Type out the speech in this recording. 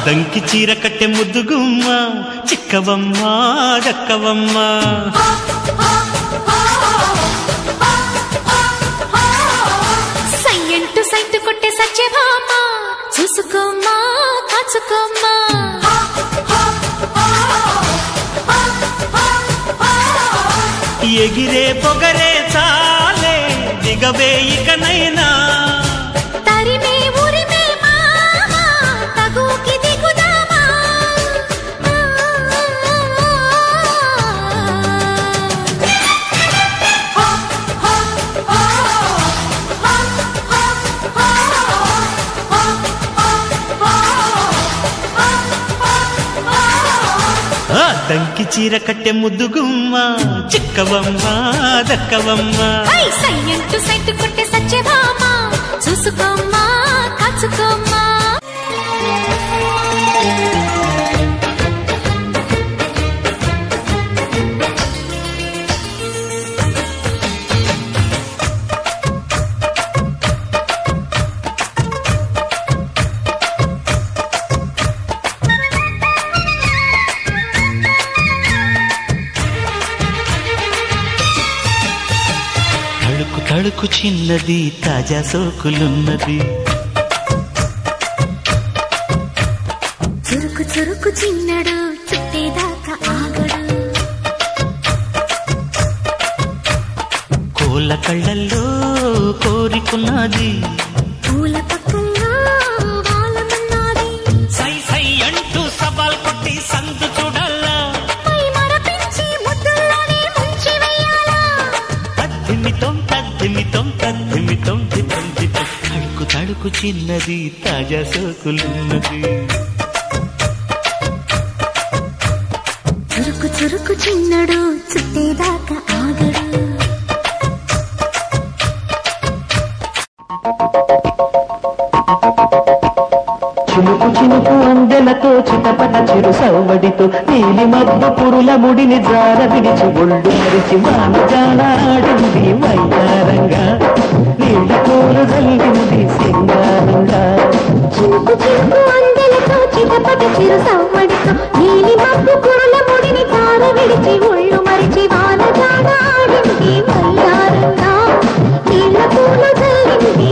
దంకి చీర కట్టె ముద్దుగుమ్మ చిక్కవమ్మ దక్కవమ్మ సయ్యంటు సైటు కొట్టే సత్యభామ చూసుకోమ్మా కాచుకోమ్మా ఎగిరే పొగరే చాలే దిగవే ఇకనైనా తరిమే ఊరిమే మామా తగుకి దిగుదామా దంకి చీర కట్టె ముద్దుగుమ్మ చిక్కవమ్మ దక్కవమ్మ సయ్యంటు సైటు కొట్టే సత్యభామ చూసుకోమ్మా కాచుకోమ్మా తడుకు చిన్నది తాజా సోకులున్నది చురుకు చురుకు చిన్నడు చుట్టేదాకా ఆగడు కోళ్ళ కళ్ళల్లో కోరికున్నది పూల పక్కల్లో వాలమన్నది సై సై అంటూ సవాల్ కొట్టి సందు చూడాలా పై మరపించి ముద్దుల్లోనే ముంచి వెయ్యాలా తద్దిమితం తద్దిమితం తద్దిమితం దితం దితం తడుకు చిన్నది తాజా సోకులున్నది చురుకు చురుకు చిన్నడు చుట్టేదాకా ఆగడు చినుకు చినుకు అందెలతో చిటపట చిరు సవ్వడితో నీలి మబ్బు పురుల ముడిని జార విడిచి ఒళ్ళు మరిచి వానజానాడింది వైతారంగా నీళ్ళ పూలు జల్లింది సింగారంగా చినుకు చినుకు అందెలతో చిటపట చిరు సవ్వడితో నీలి మబ్బు పురుల ముడిని జార విడిచి ఒళ్ళు మరిచి వానజానాడింది వయ్యారంగా నీళ్ళ పూలు జల్లింది